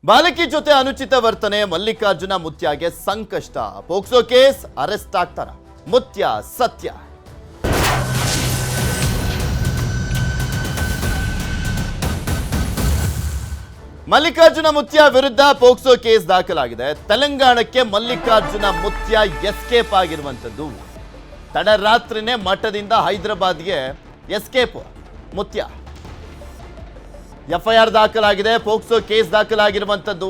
ಬಾಲಕಿ ಜೊತೆ ಅನುಚಿತ ವರ್ತನೆ ಮಲ್ಲಿಕಾರ್ಜುನ ಮುತ್ಯಾಗೆ ಸಂಕಷ್ಟ. ಪೋಕ್ಸೋ ಕೇಸ್, ಅರೆಸ್ಟ್ ಆಗ್ತಾರ ಮುತ್ಯ ಸತ್ಯ. ಮಲ್ಲಿಕಾರ್ಜುನ ಮುತ್ಯ ವಿರುದ್ಧ ಪೋಕ್ಸೋ ಕೇಸ್ ದಾಖಲಾಗಿದೆ. ತೆಲಂಗಾಣಕ್ಕೆ ಮಲ್ಲಿಕಾರ್ಜುನ ಮುತ್ಯ ಎಸ್ಕೇಪ್ ಆಗಿರುವಂತದ್ದು. ತಡರಾತ್ರಿನೇ ಮಠದಿಂದ ಹೈದರಾಬಾದ್ಗೆ ಎಸ್ಕೇಪ್ ಮುತ್ಯ. ಎಫ್ಐಆರ್ ದಾಖಲಾಗಿದೆ. ಪೋಕ್ಸೋ ಕೇಸ್ ದಾಖಲಾಗಿರುವಂಥದ್ದು.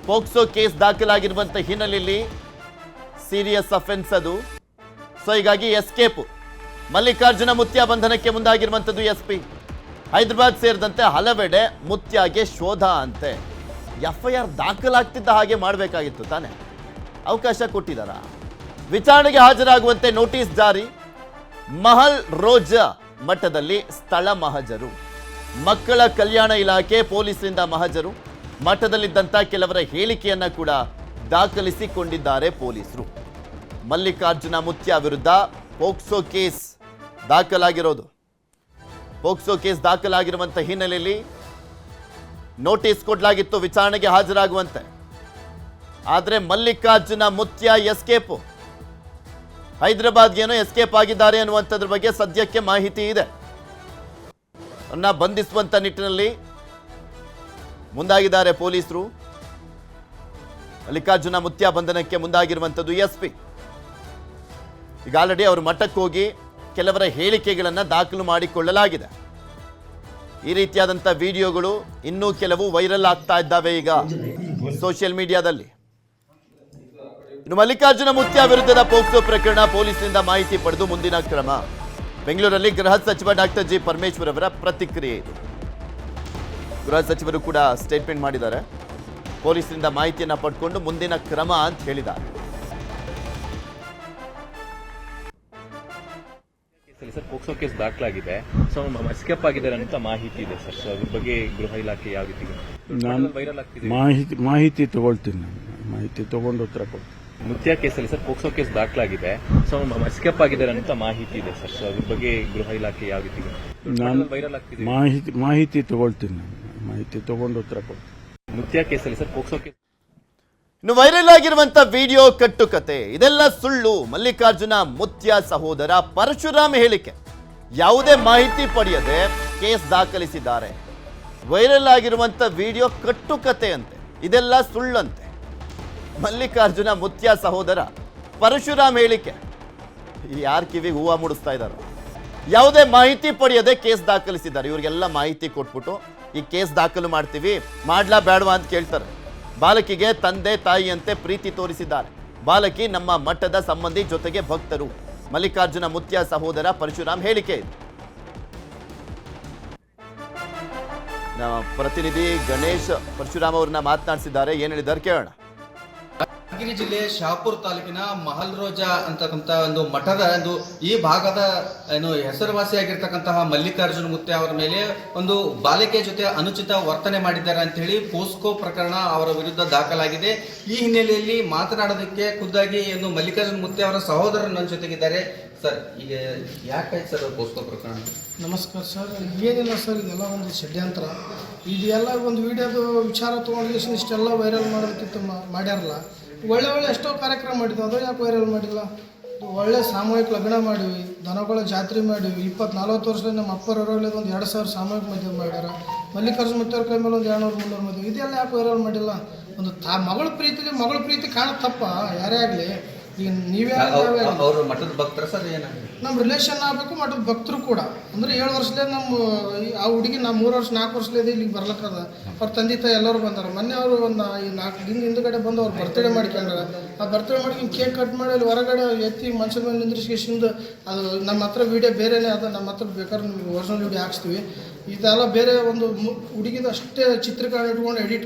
ಪೋಕ್ಸೋ ಕೇಸ್ ದಾಖಲಾಗಿರುವಂಥ ಹಿನ್ನೆಲೆಯಲ್ಲಿ ಸೀರಿಯಸ್ ಅಫೆನ್ಸ್ ಅದು. ಸೊ ಹೀಗಾಗಿ ಎಸ್ಕೇಪ್. ಮಲ್ಲಿಕಾರ್ಜುನ ಮುತ್ಯ ಬಂಧನಕ್ಕೆ ಮುಂದಾಗಿರುವಂಥದ್ದು ಎಸ್ಪಿ. ಹೈದರಾಬಾದ್ ಸೇರಿದಂತೆ ಹಲವೆಡೆ ಮುತ್ಯಾಗೆ ಶೋಧ ಅಂತೆ. ಎಫ್ಐಆರ್ ದಾಖಲಾಗ್ತಿದ್ದ ಹಾಗೆ ಮಾಡಬೇಕಾಗಿತ್ತು ತಾನೆ, ಅವಕಾಶ ಕೊಟ್ಟಿದ್ದಾರಾ? ವಿಚಾರಣೆಗೆ ಹಾಜರಾಗುವಂತೆ ನೋಟಿಸ್ ಜಾರಿ. ಮಹಲ್ ರೋಜಾ ಮಠದಲ್ಲಿ ಸ್ಥಳ ಮಹಜರು. ಮಕ್ಕಳ ಕಲ್ಯಾಣ ಇಲಾಖೆ ಪೊಲೀಸರಿಂದ ಮಹಜರು. ಮಠದಲ್ಲಿದ್ದಂಥ ಕೆಲವರ ಹೇಳಿಕೆಯನ್ನ ಕೂಡ ದಾಖಲಿಸಿಕೊಂಡಿದ್ದಾರೆ ಪೊಲೀಸರು. ಮಲ್ಲಿಕಾರ್ಜುನ ಮುತ್ಯ ವಿರುದ್ಧ ಪೋಕ್ಸೋ ಕೇಸ್ ದಾಖಲಾಗಿರೋದು. ಪೋಕ್ಸೋ ಕೇಸ್ ದಾಖಲಾಗಿರುವಂಥ ಹಿನ್ನೆಲೆಯಲ್ಲಿ ನೋಟಿಸ್ ಕೊಡಲಾಗಿತ್ತು ವಿಚಾರಣೆಗೆ ಹಾಜರಾಗುವಂತೆ. ಆದರೆ ಮಲ್ಲಿಕಾರ್ಜುನ ಮುತ್ಯ ಎಸ್ಕೇಪ್. ಹೈದರಾಬಾದ್ಗೇನೋ ಎಸ್ಕೇಪ್ ಆಗಿದ್ದಾರೆ ಅನ್ನುವಂಥದ್ರ ಬಗ್ಗೆ ಸದ್ಯಕ್ಕೆ ಮಾಹಿತಿ ಇದೆ. ಬಂಧಿಸುವಂತ ನಿಟ್ಟಿನಲ್ಲಿ ಮುಂದಾಗಿದ್ದಾರೆ ಪೊಲೀಸರು. ಮಲ್ಲಿಕಾರ್ಜುನ ಮುತ್ಯ ಬಂಧನಕ್ಕೆ ಮುಂದಾಗಿರುವಂಥದ್ದು ಎಸ್ಪಿ. ಈಗ ಆಲ್ರೆಡಿ ಅವರು ಮಠಕ್ಕೆ ಹೋಗಿ ಕೆಲವರ ಹೇಳಿಕೆಗಳನ್ನು ದಾಖಲು ಮಾಡಿಕೊಳ್ಳಲಾಗಿದೆ. ಈ ರೀತಿಯಾದಂಥ ವಿಡಿಯೋಗಳು ಇನ್ನೂ ಕೆಲವು ವೈರಲ್ ಆಗ್ತಾ ಇದ್ದಾವೆ ಈಗ ಸೋಷಿಯಲ್ ಮೀಡಿಯಾದಲ್ಲಿ. ಇನ್ನು ಮಲ್ಲಿಕಾರ್ಜುನ ಮುತ್ಯ ವಿರುದ್ಧದ ಪೋಕ್ಸೋ ಪ್ರಕರಣ ಪೊಲೀಸರಿಂದ ಮಾಹಿತಿ ಪಡೆದು ಮುಂದಿನ ಕ್ರಮ. ಬೆಂಗಳೂರಲ್ಲಿ ಗೃಹ ಸಚಿವ ಡಾಕ್ಟರ್ ಜಿ ಪರಮೇಶ್ವರ್ ಅವರ ಪ್ರತಿಕ್ರಿಯೆ ಇದು. ಗೃಹ ಸಚಿವರು ಕೂಡ ಸ್ಟೇಟ್ಮೆಂಟ್ ಮಾಡಿದ್ದಾರೆ. ಪೊಲೀಸರಿಂದ ಮಾಹಿತಿಯನ್ನು ಪಡ್ಕೊಂಡು ಮುಂದಿನ ಕ್ರಮ ಅಂತ ಹೇಳಿದ್ದಾರೆ. ಸರ್, ಪೋಕ್ಸೋ ಕೇಸ್ ದಾಖಲಾಗಿದೆ. ಸೊ ಎಸ್ಕೇಪ್ ಆಗಿದ್ದಾರೆ ಅಂತ ಮಾಹಿತಿ ಇದೆ ಸರ್. ಸೊ ಅದ್ರ ಬಗ್ಗೆ ಗೃಹ ಇಲಾಖೆ ಯಾವ ರೀತಿ ವೈರಲ್ ಆಗ್ತಿದೆ? ಮಾಹಿತಿ ತಗೊಳ್ತೀನಿ. ಮಾಹಿತಿ ತಗೊಂಡು ಉತ್ತರ ಕೊಡ್ತೀನಿ. ಮುತ್ಯ ಕೇಸಲ್ಲಿ ಸರ್ ಪೋಕ್ಸೋ ಕೇಸ್ ದಾಖಲಾಗಿದೆ. ಸೊ ಎಸ್ಕೇಪ್ ಆಗಿದ್ದಾರೆ ಅಂತ ಮಾಹಿತಿ ಇದೆ ಸರ್. ಸೊ ಅದ್ರ ಬಗ್ಗೆ ಗೃಹ ಇಲಾಖೆ ಯಾವ ರೀತಿ ವೈರಲ್ ಆಗ್ತಿದೆ? ಮಾಹಿತಿ ತಗೊಳ್ತೀನಿ. ಮಾಹಿತಿ ತಗೊಂಡು ಉತ್ತರ ಕೊಡ್ತೀನಿ. ಮುತ್ಯ ಕೇಸಲ್ಲಿ ಸರ್ ಪೋಕ್ಸೋ ಕೇಸ್ ಇನ್ನು ವೈರಲ್ ಆಗಿರುವಂತ ವಿಡಿಯೋ ಕಟ್ಟುಕತೆ ಇದೆಲ್ಲ ಸುಳ್ಳು. ಮಲ್ಲಿಕಾರ್ಜುನ ಮುತ್ಯ ಸಹೋದರ ಪರಶುರಾಮ್ ಹೇಳಿಕೆ. ಯಾವುದೇ ಮಾಹಿತಿ ಪಡೆಯದೆ ಕೇಸ್ ದಾಖಲಿಸಿದ್ದಾರೆ. ವೈರಲ್ ಆಗಿರುವಂತ ವಿಡಿಯೋ ಕಟ್ಟುಕತೆ ಅಂತೆ, ಇದೆಲ್ಲ ಸುಳ್ಳಂತೆ. ಮಲ್ಲಿಕಾರ್ಜುನ ಮುತ್ಯ ಸಹೋದರ ಪರಶುರಾಮ್ ಹೇಳಿಕೆ. ಯಾರ ಕಿವಿಗೆ ಹೂವು ಮೂಡಿಸ್ತಾ ಇದ್ದಾರೆ? ಯಾವುದೇ ಮಾಹಿತಿ ಪಡೆಯದೆ ಕೇಸ್ ದಾಖಲಿಸಿದ್ದಾರೆ. ಇವರಿಗೆಲ್ಲ ಮಾಹಿತಿ ಕೊಟ್ಬಿಟ್ಟು ಈ ಕೇಸ್ ದಾಖಲು ಮಾಡ್ತೀವಿ, ಮಾಡ್ಲಾ ಬೇಡವಾ ಅಂತ ಕೇಳ್ತಾರೆ. ಬಾಲಕಿಗೆ ತಂದೆ ತಾಯಿಯಂತೆ ಪ್ರೀತಿ ತೋರಿಸಿದ್ದಾರೆ. ಬಾಲಕಿ ನಮ್ಮ ಮಠದ ಸಂಬಂಧಿ, ಜೊತೆಗೆ ಭಕ್ತರು. ಮಲ್ಲಿಕಾರ್ಜುನ ಮುತ್ಯ ಸಹೋದರ ಪರಶುರಾಮ್ ಹೇಳಿಕೆ ಇದು. ನಮ್ಮ ಪ್ರತಿನಿಧಿ ಗಣೇಶ್ ಪರಶುರಾಮ್ ಅವ್ರನ್ನ ಮಾತನಾಡಿಸಿದ್ದಾರೆ. ಏನ್ ಹೇಳಿದ್ದಾರೆ ಕೇಳೋಣ. ಯಾದಗಿರಿ ಜಿಲ್ಲೆ ಶಹಾಪುರ ತಾಲೂಕಿನ ಮಹಲ್ ರೋಜಾ ಅಂತಕ್ಕಂಥ ಒಂದು ಮಠದ ಒಂದು ಈ ಭಾಗದ ಹೆಸರುವಾಸಿಯಾಗಿರ್ತಕ್ಕಂತಹ ಮಲ್ಲಿಕಾರ್ಜುನ ಮುತ್ಯ ಅವರ ಮೇಲೆ ಒಂದು ಬಾಲಿಕೆ ಜೊತೆ ಅನುಚಿತ ವರ್ತನೆ ಮಾಡಿದ್ದಾರೆ ಅಂತ ಹೇಳಿ ಪೋಸ್ಕೋ ಪ್ರಕರಣ ಅವರ ವಿರುದ್ಧ ದಾಖಲಾಗಿದೆ. ಈ ಹಿನ್ನೆಲೆಯಲ್ಲಿ ಮಾತನಾಡೋದಕ್ಕೆ ಖುದ್ದಾಗಿ ಒಂದು ಮಲ್ಲಿಕಾರ್ಜುನ ಮುತ್ಯ ಅವರ ಸಹೋದರರು ನನ್ನ ಜೊತೆಗಿದ್ದಾರೆ. ಸರ್, ಈಗ ಯಾಕಾಯ್ತು ಸರ್ ಪೋಸ್ಕೋ ಪ್ರಕರಣ? ನಮಸ್ಕಾರ ಸರ್. ಏನಿಲ್ಲ ಸರ್, ಇದೆಲ್ಲ ಒಂದು ಷಡ್ಯಂತ್ರ. ಇದೆಲ್ಲ ಒಂದು ವಿಡಿಯೋದು ವಿಚಾರ ತೊಗೊಂಡು ಇಷ್ಟೆಲ್ಲ ವೈರಲ್ ಮಾಡೋದಕ್ಕಿಂತ ಮಾಡ್ಯಾರಲ್ಲ. ಒಳ್ಳೆ ಎಷ್ಟೋ ಕಾರ್ಯಕ್ರಮ ಮಾಡಿದ್ವಿ, ಅದು ಯಾಕೆ ವೈರಲ್ ಮಾಡಿಲ್ಲ? ಒಳ್ಳೆ ಸಾಮೂಹಿಕ ಲಗ್ನ ಮಾಡಿವಿ, ದನಗಳ ಜಾತ್ರೆ ಮಾಡಿವಿ. 20-40 ವರ್ಷದಿಂದ ನಮ್ಮ ಅಪ್ಪರವರಲ್ಲಿ ಒಂದು 2000 ಸಾಮೂಹಿಕ ಮದುವೆ ಮಾಡ್ಯಾರ. ಮಲ್ಲಿಕಾರ್ಜುನ ಮುತ್ಯವ್ರ ಕೈ ಮೇಲೆ ಒಂದು 200-300 ಮದುವೆ. ಇದೆಲ್ಲ ಯಾಕೆ ವೈರಲ್ ಮಾಡಿಲ್ಲ? ಒಂದು ಮಗಳ ಪ್ರೀತಿ ಕಾಣೋದು ತಪ್ಪ ಯಾರೇ ಆಗಲಿ. ಈಗ ನೀವೇ ಅವರು ಮಠದ ಭಕ್ತರ ಸರ್? ಏನಾಗಿದೆ ನಮ್ಮ ರಿಲೇಷನ್ ಆಗಬೇಕು, ಮಠದ ಭಕ್ತರು ಕೂಡ. ಅಂದ್ರೆ 7 ವರ್ಷಲೇ ನಮ್ಮ ಆ ಹುಡುಗಿ 3 ವರ್ಷ 4 ವರ್ಷಲೇದ ಇಲ್ಲಿಗೆ ಬರ್ಲಕ್ಕದ. ಅವ್ರ ತಂದೆ ತಾಯಿ ಎಲ್ಲರೂ ಬಂದಾರ. ಮೊನ್ನೆ ಅವರು ಒಂದು 4 ದಿನ ಹಿಂದ್ಗಡೆ ಬಂದು ಅವ್ರು ಬರ್ತಡೇ ಮಾಡ್ಕೊಂಡ್ರ. ಆ ಬರ್ತಡೇ ಮಾಡ್ಕೊಂಡು ಕೇಕ್ ಕಟ್ ಮಾಡಿ ಅಲ್ಲಿ ಹೊರಗಡೆ ಎತ್ತಿ ಮನುಷ್ಯನ ಮೇಲೆ ನಿಂದ್ರಿಸಿಂದ ಅದು ನಮ್ಮ ಹತ್ರ ವಿಡಿಯೋ ಬೇರೆನೇ ಅದ. ನಮ್ಮ ಹತ್ರ ಬೇಕಾದ್ರೆ ನಿಮ್ಗೆ ಒರಿಜಿನಲ್ ವಿಡಿಯೋ ಹಾಕ್ಸ್ತೀವಿ. ಇದೆಲ್ಲ ಬೇರೆ ಒಂದು ಹುಡುಗಿದ ಅಷ್ಟೇ ಚಿತ್ರೀಕರಣ ಇಟ್ಕೊಂಡು ಎಡಿಟ್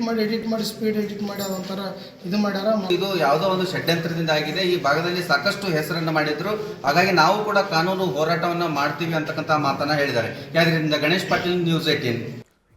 ಮಾಡಿ ಸ್ಪೀಡ್ ಎಡಿಟ್ ಮಾಡಿ ಅದೊಂಥರ ಇದು ಮಾಡ್ಯಾರ. ಇದು ಯಾವುದೋ ಒಂದು ಷಡ್ಯಂತ್ರದಿಂದ ಆಗಿದೆ. ಈ ಭಾಗದಲ್ಲಿ ಸಾಕಷ್ಟು ಹೆಸರನ್ನು ಮಾಡಿದ್ರು. ಹಾಗಾಗಿ ನಾವು ಕೂಡ ಕಾನೂನು ಹೋರಾಟವನ್ನ ಮಾಡ್ತೀವಿ ಅಂತಕ್ಕಂಥ ಮಾತನ್ನ ಹೇಳಿದ್ದಾರೆ. ಯಾದ್ರಿಂದ ಗಣೇಶ್ ಪಾಟೀಲ್, ನ್ಯೂಸ್ 18.